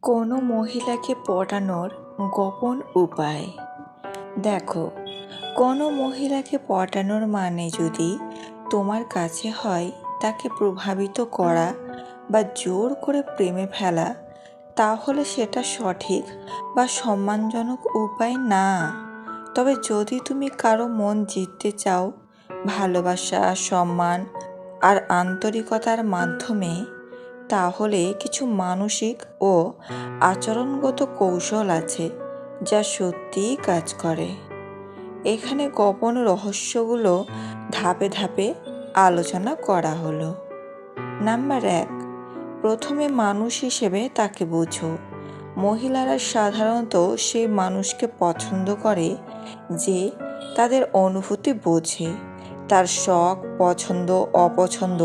কোনো মহিলাকে পটানোর গোপন উপায়। দেখো, কোনো মহিলাকে পটানোর মানে যদি তোমার কাছে হয় তাকে প্রভাবিত করা বা জোর করে প্রেমে ফেলা, তাহলে সেটা সঠিক বা সম্মানজনক উপায় না। তবে যদি তুমি কারো মন জিততে চাও ভালোবাসা, সম্মান আর আন্তরিকতার মাধ্যমে, তাহলে কিছু মানসিক ও আচরণগত কৌশল আছে যা সত্যিই কাজ করে। এখানে গোপন রহস্যগুলো ধাপে ধাপে আলোচনা করা হলো। নাম্বার 1, প্রথমে মানুষ হিসেবে তাকে বোঝো। মহিলারা সাধারণত সেই মানুষকে পছন্দ করে যে তাদের অনুভূতি বোঝে, তার শখ, পছন্দ, অপছন্দ,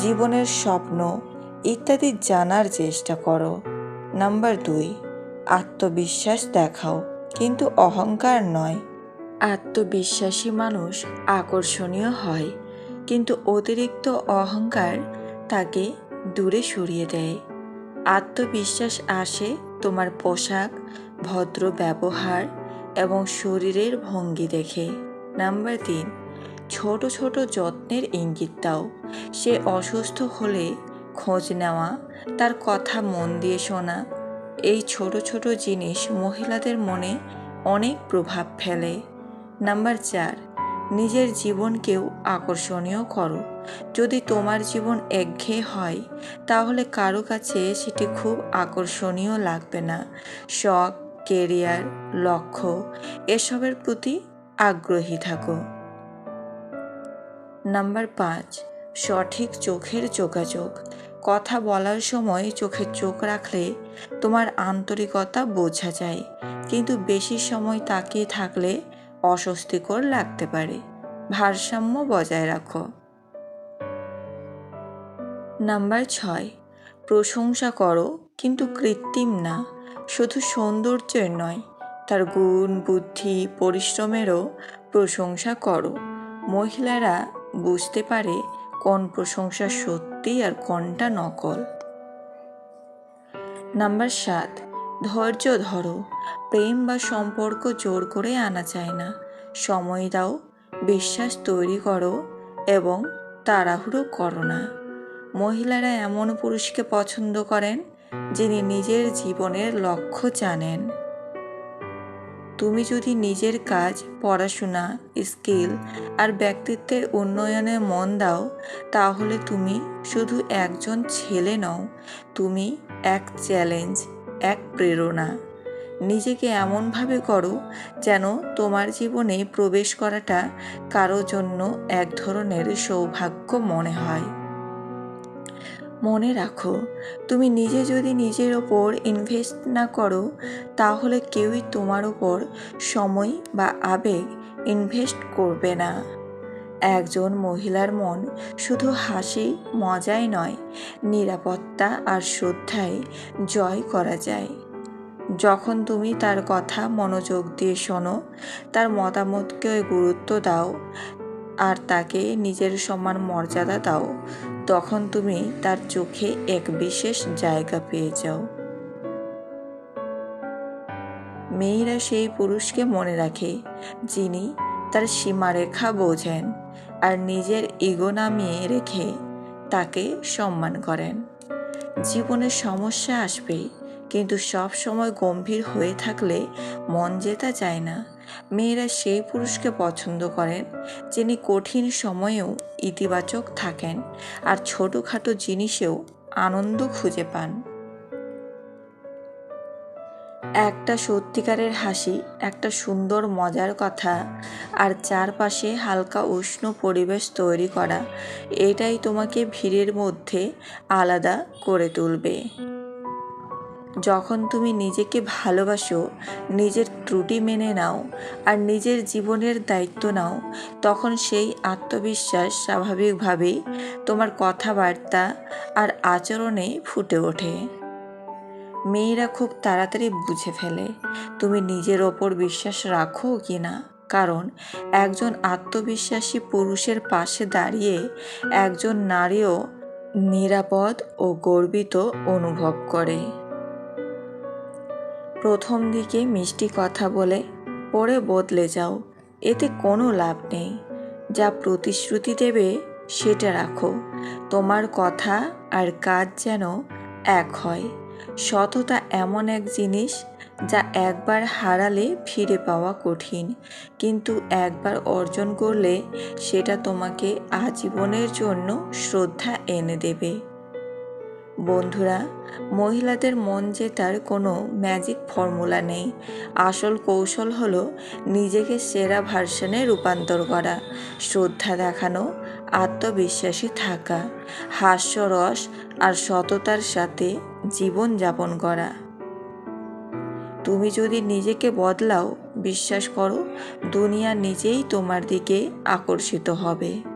জীবনের স্বপ্ন ইত্যাদি জানার চেষ্টা করো। নাম্বার 2, আত্মবিশ্বাস দেখাও, কিন্তু অহংকার নয়। আত্মবিশ্বাসী মানুষ আকর্ষণীয় হয়, কিন্তু অতিরিক্ত অহংকার তাকে দূরে সরিয়ে দেয়। আত্মবিশ্বাস আসে তোমার পোশাক, ভদ্র ব্যবহার এবং শরীরের ভঙ্গি দেখে। নাম্বার 3, ছোট ছোট যত্নের ইঙ্গিত দাও। সে অসুস্থ হলে খোঁজ নেওয়া, তার কথা মন দিয়ে শোনা, এই ছোট ছোট জিনিস মহিলাদের মনে অনেক প্রভাব ফেলে। নাম্বার 4, নিজের জীবনকেও আকর্ষণীয় করো। যদি তোমার জীবন একঘেয়ে হয় তাহলে কারো কাছে সেটি খুব আকর্ষণীয় লাগবে না। শখ, কেরিয়ার, লক্ষ্য এসবের প্রতি আগ্রহী থাকো। নাম্বার 5, সঠিক চোখের যোগাযোগ। কথা বলার সময় চোখে চোখ রাখলে তোমার আন্তরিকতা বোঝা যায়, কিন্তু বেশি সময় তাকিয়ে থাকলে অস্বস্তিকর লাগতে পারে। ভারসাম্য বজায় রাখো। নাম্বার 6, প্রশংসা করো, কিন্তু কৃত্রিম না। শুধু সৌন্দর্যের নয়, তার গুণ, বুদ্ধি, পরিশ্রমেরও প্রশংসা করো। মহিলারা বুঝতে পারে কোন প্রশংসা সত্যি আর কোনটা নকল। নাম্বার 7, ধৈর্য ধরো। প্রেম বা সম্পর্ক জোর করে আনা যায় না। সময় দাও, বিশ্বাস তৈরি করো এবং তাড়াহুড়ো করো না। মহিলারা এমন পুরুষকে পছন্দ করেন যিনি নিজের জীবনের লক্ষ্য জানেন। তুমি যদি নিজের কাজ, পড়াশোনা, স্কিল আর ব্যক্তিত্বের উন্নয়নে মন দাও, তাহলে তুমি শুধু একজন ছেলে নও, তুমি এক চ্যালেঞ্জ, এক প্রেরণা। নিজেকে এমনভাবে করো যেন তোমার জীবনে প্রবেশ করাটা কারো জন্য এক ধরনের সৌভাগ্য মনে হয়। মনে রাখো, তুমি নিজে যদি নিজের ওপর ইনভেস্ট না করো, তাহলে কেউই তোমার ওপর সময় বা আবেগ ইনভেস্ট করবে না। একজন মহিলার মন শুধু হাসি, মজায় নয়, নিরাপত্তা আর শ্রদ্ধায় জয় করা যায়। যখন তুমি তার কথা মনোযোগ দিয়ে শোনো, তার মতামতকে গুরুত্ব দাও আর তাকে নিজের সমান মর্যাদা দাও, তখন তুমি তার চোখে এক বিশেষ জায়গা পেয়ে যাও। মেয়েরা সেই পুরুষকে মনে রাখে যিনি তার সীমারেখা বোঝেন আর নিজের ইগো নামিয়ে রেখে তাকে সম্মান করেন। জীবনে সমস্যা আসবে, কিন্তু সব সময় গম্ভীর হয়ে থাকলে মন জেতা যায় না। মেয়েরা সেই পুরুষকে পছন্দ করেন যিনি কঠিন সময়েও ইতিবাচক থাকেন আর ছোটোখাটো জিনিসেও আনন্দ খুঁজে পান। একটা সত্যিকারের হাসি, একটা সুন্দর মজার কথা আর চারপাশে হালকা উষ্ণ পরিবেশ তৈরি করা, এটাই তোমাকে ভিড়ের মধ্যে আলাদা করে তুলবে। যখন তুমি নিজেকে ভালোবাসো, নিজের ত্রুটি মেনে নাও আর নিজের জীবনের দায়িত্ব নাও, তখন সেই আত্মবিশ্বাস স্বাভাবিকভাবেই তোমার কথাবার্তা আর আচরণে ফুটে ওঠে। মেয়েরা খুব তাড়াতাড়ি বুঝে ফেলে তুমি নিজের ওপর বিশ্বাস রাখো কি না, কারণ একজন আত্মবিশ্বাসী পুরুষের পাশে দাঁড়িয়ে একজন নারীও নিরাপদ ও গর্বিত অনুভব করে। প্রথম দিকে মিষ্টি কথা বলে পরে বদলে যাও, এতে কোনো লাভ নেই। যা প্রতিশ্রুতি দেবে সেটা রাখো। তোমার কথা আর কাজ যেন এক হয়। সততা এমন এক জিনিস যা একবার হারালে ফিরে পাওয়া কঠিন, কিন্তু একবার অর্জন করলে সেটা তোমাকে আজীবনের জন্য শ্রদ্ধা এনে দেবে। বন্ধুরা, মহিলাদের মন জেতার কোনো ম্যাজিক ফর্মুলা নেই। আসল কৌশল হলো নিজেকে সেরা ভার্সনে রূপান্তর করা, শ্রদ্ধা দেখানো, আত্মবিশ্বাসী থাকা, হাস্যরস আর সততার সাথে জীবন যাপন করা। তুমি যদি নিজেকে বদলাও, বিশ্বাস করো দুনিয়া নিজেই তোমার দিকে আকর্ষিত হবে।